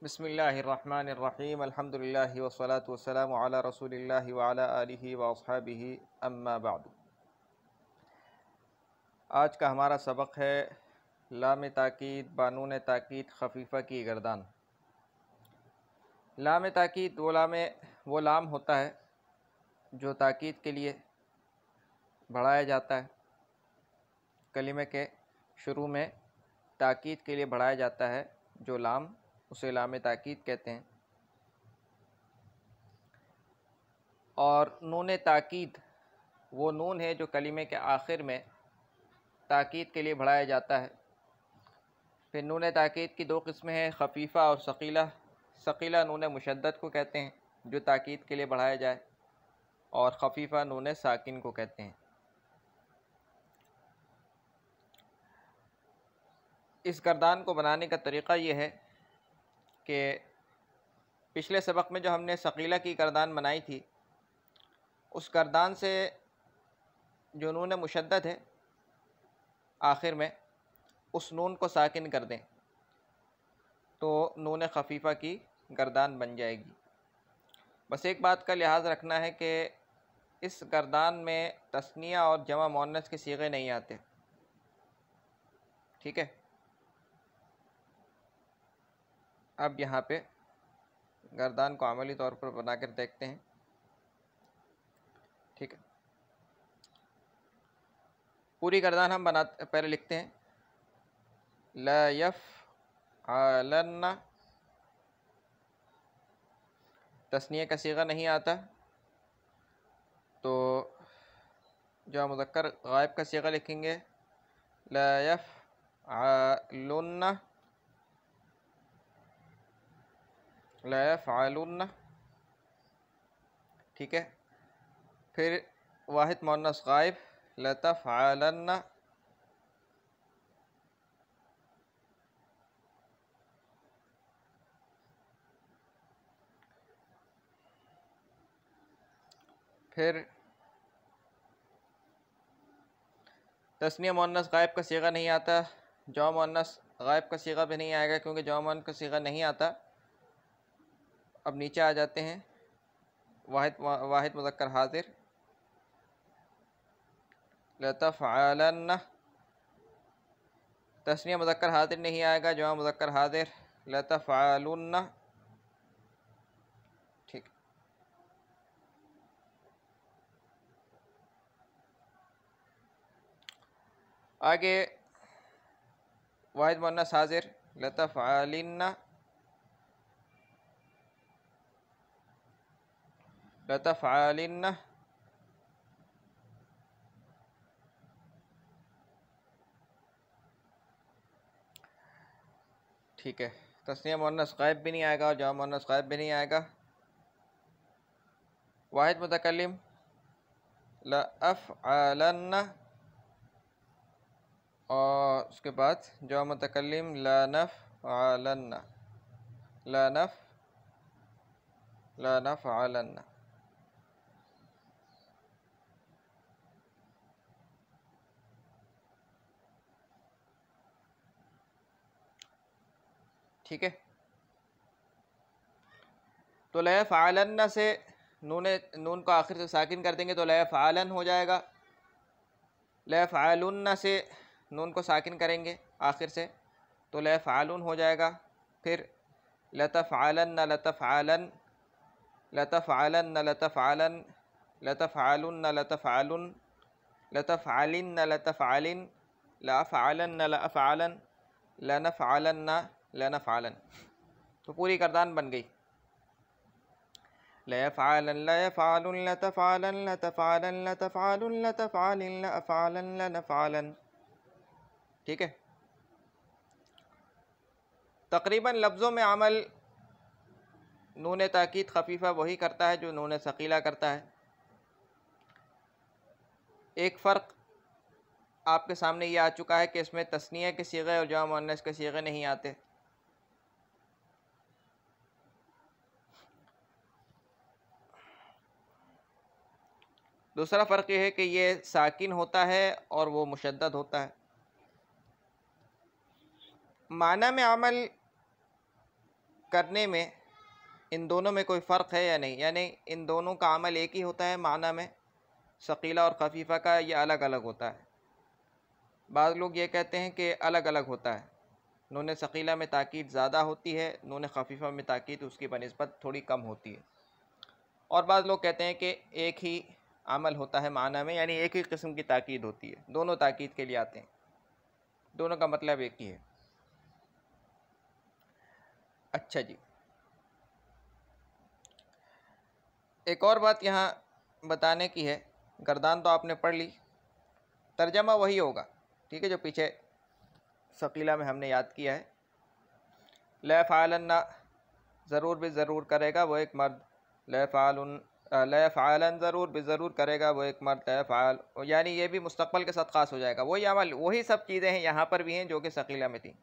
बिस्मिल्लाहिर्रहमानिर्रहीम अल्हम्दुलिल्लाहि वस्सलातु वस्सलामु अला रसूलिल्लाहि व अला आलिहि व अस्हाबिहि अम्मा बअद। आज का हमारा सबक है लाम ताकीद बानून ताकीद खफीफ़ा की गर्दान। लाम ताकीद वो लाम होता है जो ताकीद के लिए बढ़ाया जाता है। कलिमे के शुरू में ताकीद के लिए बढ़ाया जाता है जो लाम, उसे लाम ताकीद कहते हैं। और नून ताकीद वो नून है जो कलिमे के आखिर में ताकीद के लिए बढ़ाया जाता है। फिर नून ताकीद की दो किस्में हैं, खफीफ़ा और सकीला। सकीला नून मुशद्दद को कहते हैं जो ताकीद के लिए बढ़ाया जाए, और खफीफ़ा नून साकिन को कहते हैं। इस गर्दान को बनाने का तरीक़ा ये है कि पिछले सबक में जो हमने सकीला की गर्दान बनाई थी, उस गर्दान से जो नून मुशद्दद है आखिर में, उस नून को साकिन कर दें तो नून खफीफ़ा की गर्दान बन जाएगी। बस एक बात का लिहाज रखना है कि इस गर्दान में तस्निया और जमा मुअन्नस के सीगे नहीं आते। ठीक है, अब यहाँ पे गर्दान को अमली तौर पर बना कर देखते हैं। ठीक है, पूरी गर्दान हम पहले लिखते हैं। ला यफ़अलन्ना, तस्निया का सीगा नहीं आता तो जो मुज़क्कर गायब का सीगा लिखेंगे, ला यफ़अलुन्ना, ला यफ़अलुन्ना। ठीक है, फिर वाहिद मुअन्नस गायब, ला तफ़अलन्ना। फिर तस्निया मुअन्नस गायब का सीगा नहीं आता, जमा मुअन्नस गायब का सीगा भी नहीं आएगा क्योंकि जमा मुअन्नस का सीगा नहीं आता। अब नीचे आ जाते हैं, वाहिद मुज़क्कर हाज़िर, ला तफ़अलन्ना। तस्निया मुज़क्कर हाज़िर नहीं आएगा, जमा मुज़क्कर हाज़िर, ला तफ़अलुन्ना। ठीक, आगे वाहिद मुअन्नस हाज़िर, ला तफ़अलिन्ना, ला तफ़अलिन्ना। ठीक है, तस्निया मुअन्नस गायब भी नहीं आएगा और जमा मुअन्नस गायब भी नहीं आएगा। वाहिद मुतकल्लिम, ला अफ़अलन्ना, और उसके बाद जमा मुतकल्लिम, ला नफ़अलन्ना, ला नफ़अलन्ना। ठीक है, तो ला यफ़अलन्ना से नून को आखिर से साकिन कर देंगे तो ला यफ़अलन हो जाएगा। ला यफ़अलुन्ना से नून को साकिन करेंगे आखिर से तो ला यफ़अलुन हो जाएगा। फिर ला तफ़अलन्ना, ला तफ़अलन, ला तफ़अलन्ना, ला तफ़अलन, ला तफ़अलुन्ना, ला तफ़अलुन, ला तफ़अलिन्ना, ला तफ़अलिन, ला अफ़अलन्ना, ला अफ़अलन, ला नफ़अलन्ना, ला नफ़अलन। तो पूरी गर्दान बन गई। ला यफ़अलन, ला यफ़अलुन, ला तफ़अलन, ला तफ़अलन, ला तफ़अलुन, ला तफ़अलिन, ला अफ़अलन, ला नफ़अलन। ठीक है, तकरीबन लफ्ज़ों में अमल नून ताकीद खफीफ़ा वही करता है जो नून सकीला करता है। एक फ़र्क आपके सामने ये आ चुका है कि इसमें तस्निया के सीगे और जमा मुअन्नस के सीगे नहीं आते। दूसरा फ़र्क ये है कि ये साकिन होता है और वो मुशद्दद होता है। माना में अमल करने में इन दोनों में कोई फ़र्क है या नहीं, यानी इन दोनों का अमल एक ही होता है माना में, सकीला और खफीफ़ा का, ये अलग अलग होता है। बाज़ लोग ये कहते हैं कि अलग अलग होता है, नून सकीला में ताकीद ज़्यादा होती है, नून खफीफ़ा में ताकीद उसकी बनिस्बत थोड़ी कम होती है। और बाज़ लोग कहते हैं कि एक ही अमल होता है माना में, यानी एक ही किस्म की ताकीद होती है, दोनों ताकीद के लिए आते हैं, दोनों का मतलब एक ही है। अच्छा जी, एक और बात यहाँ बताने की है, गर्दान तो आपने पढ़ ली, तर्जमा वही होगा, ठीक है, जो पीछे सकीला में हमने याद किया है। ला फ़ालन्ना, ज़रूर भी ज़रूर करेगा वो एक मर्द, ला फ़ालन ज़रूर भी ज़रूर करेगा वो एक मर्द, ला फ़ाल, यानी ये भी मुस्तक़बल के साथ ख़ास हो जाएगा, वही अमल वही सब चीज़ें हैं यहाँ पर भी हैं जो कि सकीला में थी।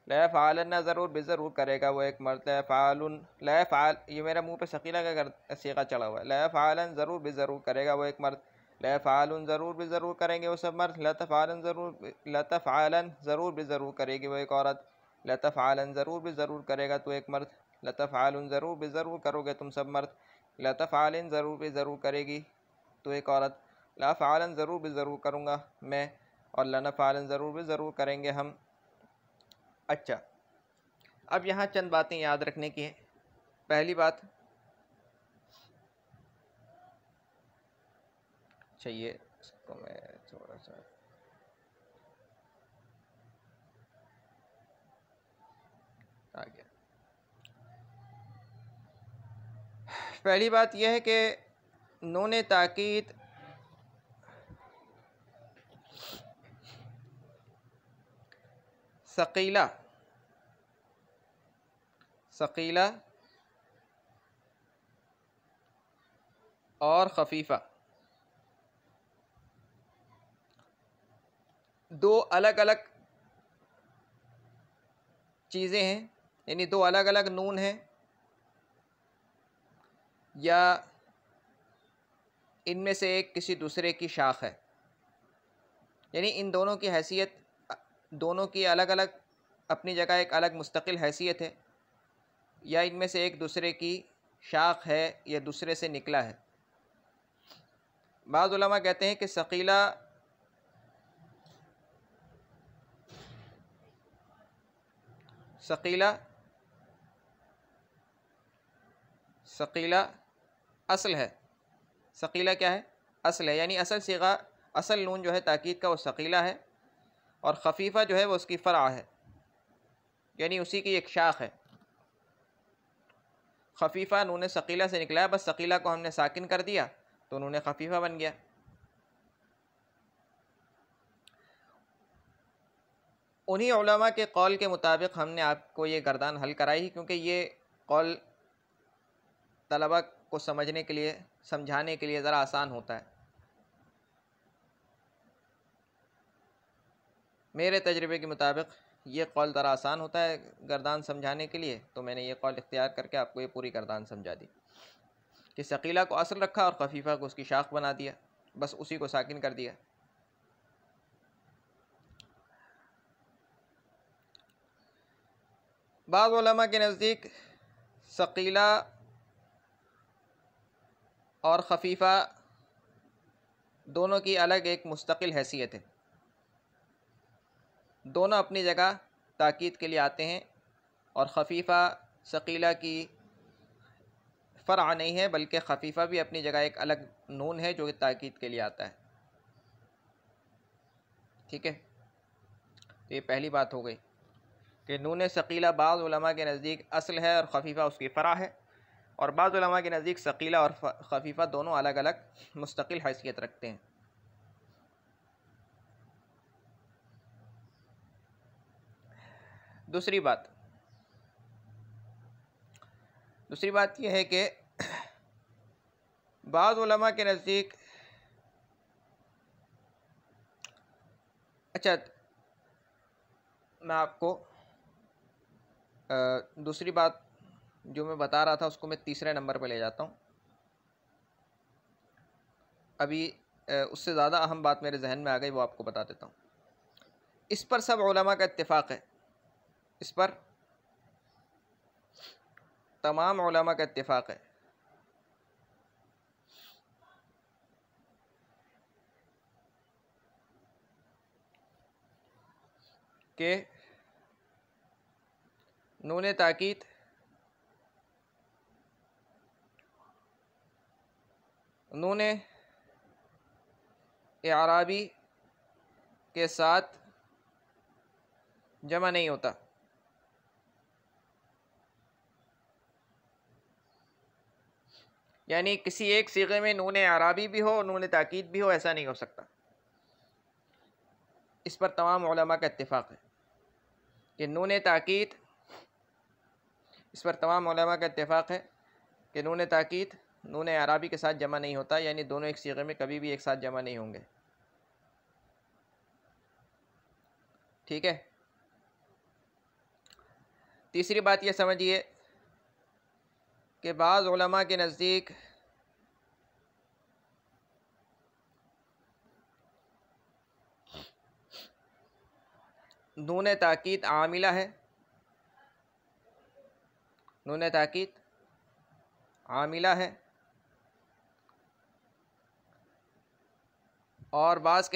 ला फ़ालन्ना, ज़रूर भी ज़रूर करेगा वो एक मर्द, ला फ़ालुन, ला फ़ाल, ये मेरे मुँह पे सकीला का सीगा चढ़ा हुआ है, ला फ़ालन, ज़रूर भी ज़रूर करेगा वो एक मर्द, ला फ़ालुन, ज़रूर भी ज़रूर करेंगे वो सब मर्द, ला तफ़ालन, ज़रूर भी ज़रूर करेगी वो एक औरत, ला तफ़ालन, ज़रूर भी ज़रूर करेगा तो एक मर्द, ला तफ़ालुन, ज़रूर भी ज़रूर करोगे तुम सब मर्द, ला तफ़ालिन, ज़रूर भी ज़रूर करेगी तो एक औरत, ला फ़ालन, ज़रूर भी ज़रूर करूँगा मैं, और ला नफ़ालन, ज़रूर भी ज़रूर करेंगे हम। अच्छा, अब यहाँ चंद बातें याद रखने की हैं। पहली बात, चाहिए इसको मैं थोड़ा सा आ गया। पहली बात यह है कि नून ताकीद सकीला सकीला और खफीफा दो अलग अलग चीज़ें हैं, यानी दो अलग अलग नून हैं, या इनमें से एक किसी दूसरे की शाख है, यानी इन दोनों की हैसियत, दोनों की अलग अलग अपनी जगह एक अलग मुस्तकिल हैसियत है, या इनमें से एक दूसरे की शाख है या दूसरे से निकला है। बाज़ उलमा कहते हैं कि सकीला असल है। सकीला क्या है? असल है, यानी असल सीगा, असल नून जो है ताकीद का वो सकीला है, और खफीफ़ा जो है वो उसकी फ़रा है, यानी उसी की एक शाख है। खफीफ़ा नून सकीला से निकला है, बस सकीला को हमने साकिन कर दिया तो नून खफीफ़ा बन गया। उन्हीं उलमा के कौल के मुताबिक हमने आपको ये गर्दान हल कराई, क्योंकि ये कौल तलबा को समझने के लिए, समझाने के लिए ज़रा आसान होता है। मेरे तजर्बे के मुताबिक ये कौल ज़रा आसान होता है गर्दान समझाने के लिए, तो मैंने ये कौल इख्तियार करके आपको ये पूरी गर्दान समझा दी कि सकीला को असल रखा और खफीफ़ा को उसकी शाख बना दिया, बस उसी को साकिन कर दिया। बाज़ उलमा के नज़दीक सकीला और खफीफ़ा दोनों की अलग एक मुस्तकिल हैसियत है, दोनों अपनी जगह ताकीद के लिए आते हैं, और खफीफ़ा सकीला की फ़र्आ नहीं है, बल्कि खफीफ़ा भी अपनी जगह एक अलग नून है जो कि ताकीद के लिए आता है। ठीक है, तो ये पहली बात हो गई कि नून सकीला बाज़ उलमा के नज़दीक असल है और खफीफ़ा उसकी फ़र्आ है, और बाज़ उलमा के नज़दीक सकीला और खफीफ़ा दोनों अलग अलग मुस्तकिल हैसियत रखते हैं। दूसरी बात यह है कि बाज़ उलमा के नज़दीक, अच्छा मैं आपको दूसरी बात जो मैं बता रहा था उसको मैं तीसरे नंबर पर ले जाता हूँ। अभी उससे ज़्यादा अहम बात मेरे जहन में आ गई, वो आपको बता देता हूँ। इस पर सब उलमा का इत्तिफ़ाक़ है, इस पर तमाम उलमा का इत्तिफाक है कि नून ताकीद नून इराबी के साथ जमा नहीं होता। यानी किसी एक सीगे में नून इराबी भी हो और नून ताकीद भी हो, ऐसा नहीं हो सकता। इस पर तमाम उलमा का इत्तिफाक है कि नून ताकीद, इस पर तमाम उलमा का इत्तिफाक है कि नून ताकीद नून इराबी के साथ जमा नहीं होता, यानी दोनों एक सीगे में कभी भी एक साथ जमा नहीं होंगे। ठीक है। तीसरी बात यह समझिए कि बाज़ उलमा के नज़दीक नून ताकीद आमिला है, नून ताकीद आमिला है, और बाज़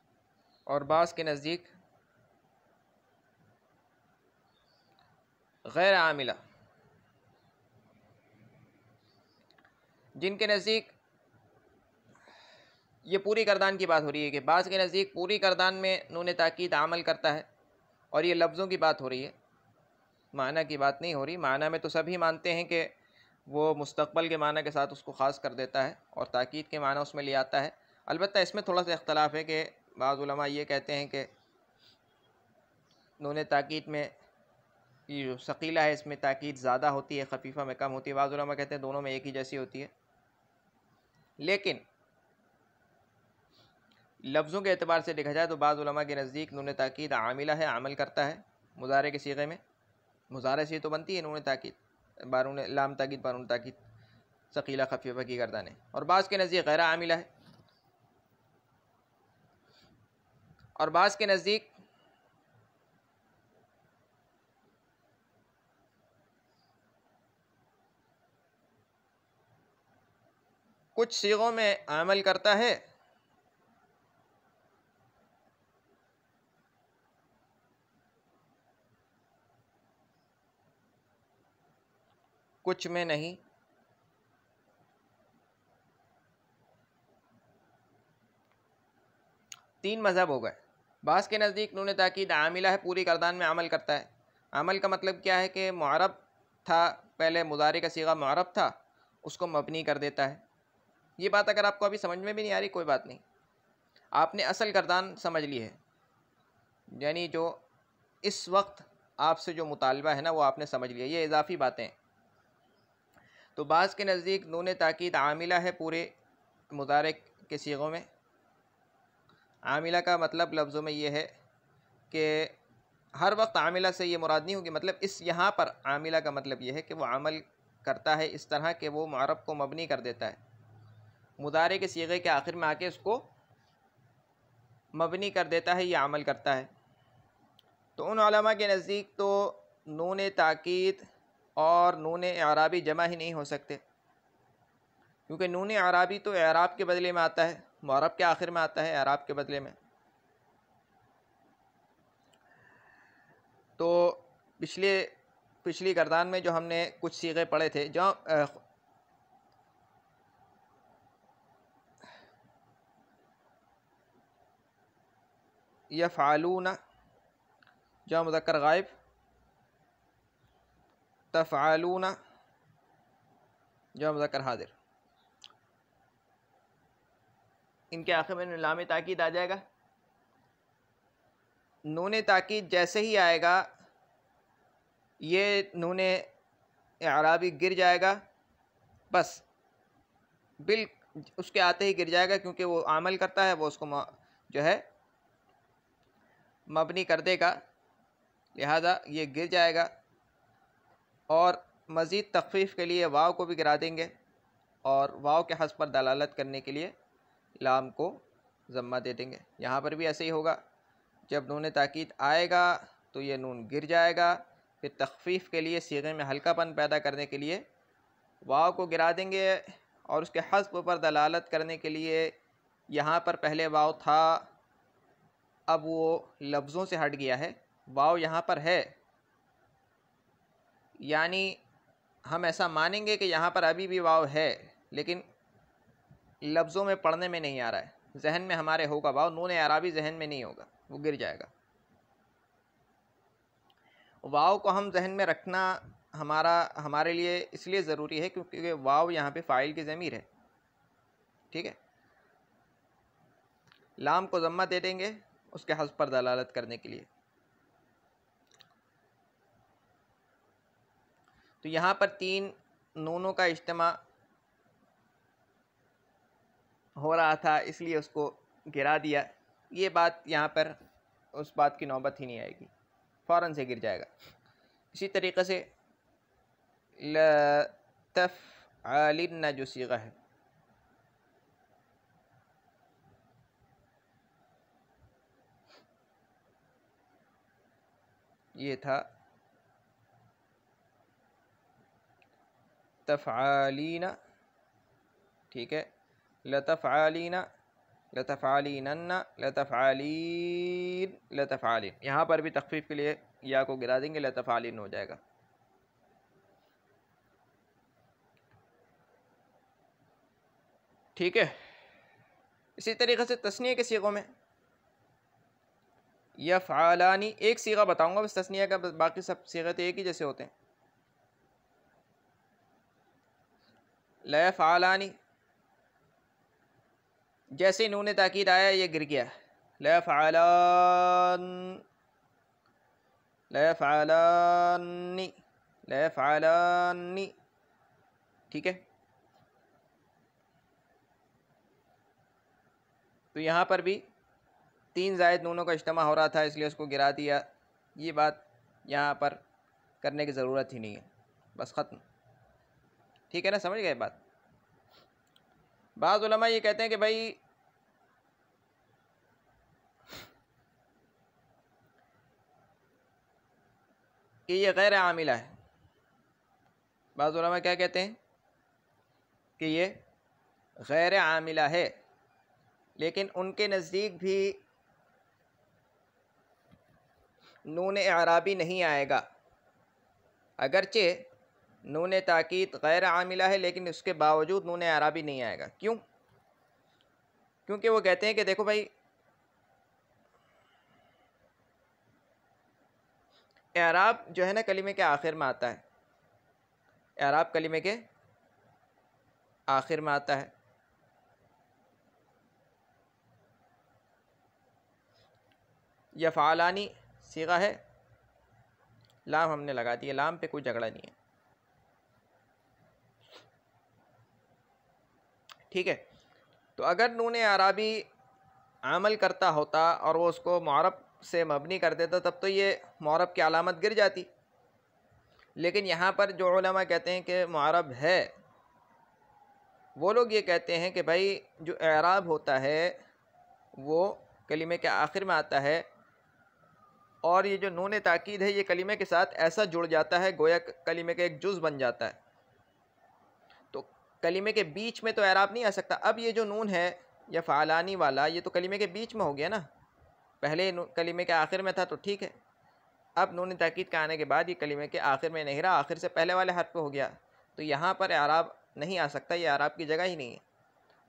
के नज़दीक गैर आमिला। जिनके नज़दीक ये पूरी गर्दान की बात हो रही है कि बाज़ के नज़दीक पूरी गर्दान में नून ताकीद अमल करता है, और ये लफ्ज़ों की बात हो रही है, माना की बात नहीं हो रही। माना में तो सभी मानते हैं कि वो मुस्तक़बल के माना के साथ उसको ख़ास कर देता है और ताकीद के माना उसमें ले आता है। अलबत्ता इसमें थोड़ा सा इख्तलाफ है कि बाज़ उलमा ये कहते हैं कि नून ताकीद में ये जो सकीला है इसमें ताकीद ज़्यादा होती है, खफीफ़ा में कम होती है। बाज़ उलमा कहते हैं दोनों में एक ही जैसी होती है। लेकिन लफ्ज़ों के एतबार से देखा जाए तो बाज़ उलमा के नज़दीक नून ताकीद आमिला है, अमल करता है मुज़ारे के सीगे में। मुज़ारे से तो बनती है नून ताकीद, बारून लाम ताकीद, बारून ताकीद, सकीला खफीफ़ा की गर्दान है। और बाज़ के नज़दीक गैर आमिला है, और बाज़ के नज़दीक कुछ सीगों में अमल करता है, कुछ में नहीं। तीन मज़हब हो गए। बाज़ के नज़दीक नून ताकीद आमिला है, पूरी गर्दान में अमल करता है। अमल का मतलब क्या है कि मुअरब था, पहले मुज़ारे का सीगा मुअरब था, उसको मबनी कर देता है। ये बात अगर आपको अभी समझ में भी नहीं आ रही कोई बात नहीं, आपने असल गर्दान समझ ली है, यानी जो इस वक्त आपसे जो मुतालबा है ना वो आपने समझ लिया, ये इजाफ़ी बातें। तो बाज़ के नज़दीक नून ताकीद आमिला है पूरे मुज़ारे के सीगों में। आमिला का मतलब लफ्ज़ों में ये है कि हर वक्त आमिला से ये मुराद नहीं होगी, मतलब इस यहाँ पर आमिला का मतलब ये है कि वो अमल करता है इस तरह के वो मुअरब को मबनी कर देता है, मुज़ारे के सीगे के आखिर में आके उसको मबनी कर देता है, ये अमल करता है। तो उन उलमा के नज़दीक तो नून ताकीद और नून इराबी जमा ही नहीं हो सकते, क्योंकि नून इराबी तो इराब के बदले में आता है, मुअरब के आखिर में आता है इराब के बदले में। तो पिछली गर्दान में जो हमने कुछ सीगे पढ़े थे, जो यफ़अलूना जो मुज़क्कर गायब, तफ़अलूना जो मुज़क्कर हाज़िर, इनके आखिर में लाम ताकीद आ जाएगा। नून ताकीद जैसे ही आएगा ये नून इराबी गिर जाएगा, बस बिल उसके आते ही गिर जाएगा, क्योंकि वो अमल करता है, वो उसको जो है मबनी कर देगा, लिहाजा ये गिर जाएगा। और मज़ीद तख़फ़ीफ़ के लिए वाव को भी गिरा देंगे और वाव के हस्फ पर दलालत करने के लिए लाम को ज़म्मा दे देंगे। यहाँ पर भी ऐसे ही होगा, जब नून ताकीद आएगा तो ये नून गिर जाएगा। फिर तख़फ़ीफ़ के लिए, सीगे में हल्कापन पैदा करने के लिए वाव को गिरा देंगे और उसके हस्फ पर दलालत करने के लिए यहाँ पर पहले वाव था, अब वो लफ्ज़ों से हट गया है, वाव यहाँ पर है। यानी हम ऐसा मानेंगे कि यहाँ पर अभी भी वाव है, लेकिन लफ्ज़ों में पढ़ने में नहीं आ रहा है। जहन में हमारे होगा वाव, नून अराबी जहन में नहीं होगा, वो गिर जाएगा। वाव को हम जहन में रखना हमारे लिए इसलिए ज़रूरी है क्योंकि वाव यहाँ पे फ़ाइल की ज़मीर है। ठीक है, लाम को ज़म्मा दे देंगे उसके हस्फ पर दलालत करने के लिए। तो यहाँ पर 3 नूनों का इज्तिमा हो रहा था, इसलिए उसको गिरा दिया। ये बात यहाँ पर उस बात की नौबत ही नहीं आएगी, फ़ौरन से गिर जाएगा। इसी तरीक़े से लतफ़अलिन्न जो सीगा है, ये था तफ़अलीना। ठीक है, लतफ़अलीना, लतफ़अलीनन्ना, लतफ़अलीन, लतफ़अलीन। यहाँ पर भी तख़फ़ीफ़ के लिए या को गिरा देंगे, लतफ़अलीन हो जाएगा। ठीक है, इसी तरीक़े से तस्नीया के सीगों में यफ़अलानी, एक सीगा बताऊँगा बस तस्नीया का, बाकी सब सीगे तो एक ही जैसे होते हैं। लयफ़अलानी, जैसे नून ताकीद आया ये गिर गया। लयफ़अलान, लयफ़अलानी, लयफ़अलानी। ठीक है, तो यहाँ पर भी 3 ज़ायद नूनों का इज्तिमा हो रहा था, इसलिए उसको गिरा दिया। ये बात यहाँ पर करने की ज़रूरत ही नहीं है, बस ख़त्म। ठीक है ना, समझ गए बात। बाज़ उलमा ये कहते हैं कि भाई कि ये गैर आमिला है। बाज़ उलमा क्या कहते हैं कि ये गैर आमिला है, लेकिन उनके नज़दीक भी नून अराबी नहीं आएगा। अगरचे नून ताकीद गैर आमिला है, लेकिन उसके बावजूद नून अराबी नहीं आएगा। क्यों? क्योंकि वो कहते हैं कि देखो भाई, एराब जो है ना कलिमे के आखिर में आता है, एराब कलिमे के आखिर में आता है। यफ़अलानी सीगा है, लाम हमने लगा दिया, लाम पे कोई झगड़ा नहीं है। ठीक है, तो अगर नून अराबी अमल करता होता और वो उसको मुअरब से मबनी कर देता, तब तो ये मुअरब की अलामत गिर जाती। लेकिन यहाँ पर जो उलमा कहते हैं कि मुअरब है, वो लोग ये कहते हैं कि भाई जो एराब होता है वो कलिमे के आखिर में आता है, और ये जो नून ताकीद है ये कलिमे के साथ ऐसा जुड़ जाता है गोया कलिमे का एक जुज़ बन जाता है। तो कलिमे के बीच में तो एराब नहीं आ सकता। अब ये जो नून है या फ़अलानी वाला, ये तो कलिमे के बीच में हो गया ना, पहले कलिमे के आखिर में था तो ठीक है। अब नून ताकीद का आने के बाद ये कलिमे के आखिर में नहीं रहा, आखिर से पहले वाले हर्फ पे हो गया, तो यहाँ पर एराब नहीं आ सकता, ये एराब की जगह ही नहीं है।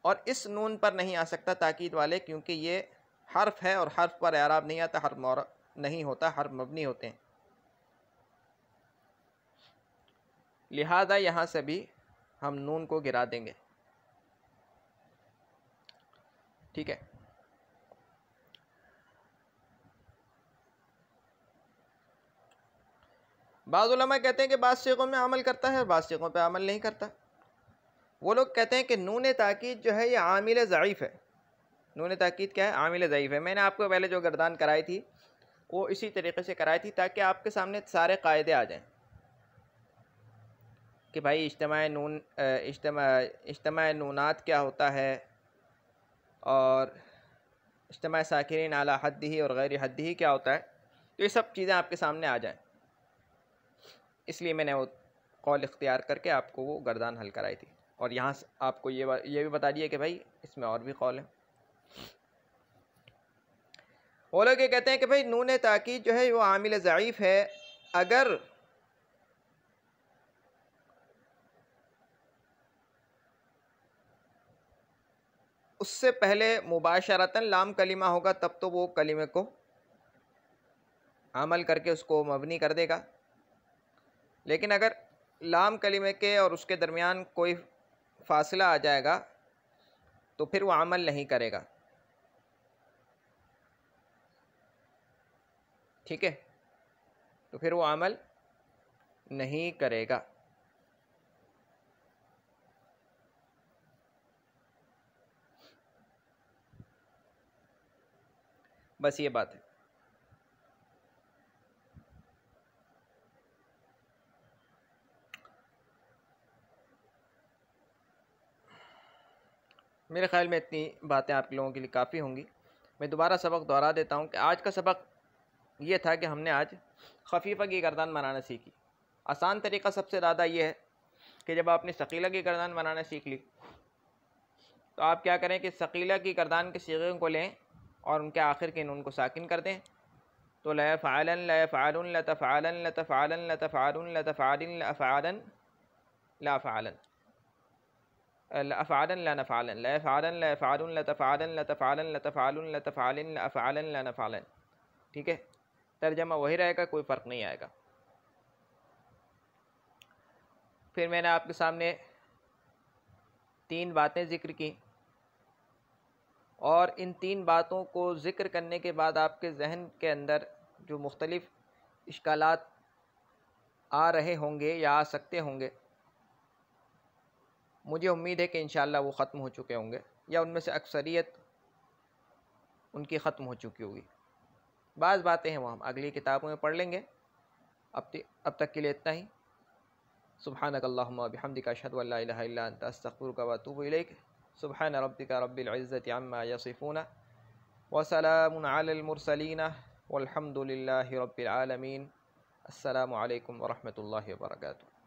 और इस नून पर नहीं आ सकता ताकीद वाले, क्योंकि ये हर्फ है और हर्फ पर एराब नहीं आता, हर्फ मुअरब नहीं होता, हर्फ मबनी होते हैं। लिहाजा यहाँ से भी हम नून को गिरा देंगे। ठीक है, बाज़ उलमा कहते हैं कि बाज़ सीगों में अमल करता है और बाज़ सीगों पे अमल नहीं करता। वो लोग कहते हैं कि नून ताकीद जो है ये आमिल ज़ईफ़ है। नून ताकीद क्या है? आमिल ज़ईफ़ है। मैंने आपको पहले जो गर्दान कराई थी वो इसी तरीके से कराई थी ताकि आपके सामने सारे कायदे आ जाएं कि भाई इज्तिमा नूनात क्या होता है और इज्तिमा साकिरीन अला हद्दिही और गैर हद्दिही क्या होता है। तो ये सब चीज़ें आपके सामने आ जाएं, इसलिए मैंने वो कौल इख्तियार करके आपको वो गर्दान हल कराई थी। और यहाँ से आपको ये भी बता दिया कि भाई इसमें और भी कौल है। वो लोग ये कहते हैं कि भाई नून ताकीद जो है वो आमिल ज़ईफ़ है अगर उससे पहले मुबाशरतन लाम कलिमा होगा, तब तो वो कलिमे को अमल करके उसको मबनी कर देगा। लेकिन अगर लाम कलिमे के और उसके दरमियान कोई फासला आ जाएगा तो फिर वो अमल नहीं करेगा। ठीक है, तो फिर वो अमल नहीं करेगा। बस ये बात है। मेरे ख्याल में इतनी बातें आप लोगों के लिए काफ़ी होंगी। मैं दोबारा सबक दोहरा देता हूँ कि आज का सबक ये था कि हमने आज खफीफ़ा की गर्दान बनाना सीखी। आसान तरीक़ा सबसे ज़्यादा ये है कि जब आपने सकीला की गर्दान बनाना सीख ली तो आप क्या करें कि सकीला की गर्दान के सीगे को लें और उनके आखिर के नून को साकिन कर दें। तो लयफ़अलन लयफ़अलुन लतफ़अलन लतफ़अलन लतफ़अलुन लतफ़अलिन लअफ़अलन लाफ़अलन लअफ़अलन लनफ़अलन लयफ़अलन लयफ़अलुन लतफ़अलन लतफ़अलन लतफ़अलुन लतफ़अलिन लअफ़अलन लनफ़अलन। ठीक है, तर्जमा वही रहेगा, कोई फ़र्क नहीं आएगा। फिर मैंने आपके सामने 3 बातें ज़िक्र की और इन 3 बातों को ज़िक्र करने के बाद आपके जहन के अंदर जो मुख्तलिफ़ इश्कालात आ रहे होंगे या आ सकते होंगे, मुझे उम्मीद है कि इंशाअल्लाह वो ख़त्म हो चुके होंगे या उनमें से अक्सरियत उनकी ख़त्म हो चुकी होगी। बाज़ बातें हैं वो हम अगली किताबों में पढ़ लेंगे। अब तक के लिए इतना ही। सुब्हानकल्लाहुम्मा व बिहम्दिका अशहदु अल्ला इलाहा इल्ला अंता अस्तग़फिरुका व अतूबु इलैक। सुब्हान रब्बिका रब्बिल इज़्ज़ति अम्मा यसिफ़ून व सलामुन अलल मुरसलीन वल्हम्दुलिल्लाहि रब्बिल आलमीन। अस्सलामु अलैकुम व रहमतुल्लाहि व बरकातुहू।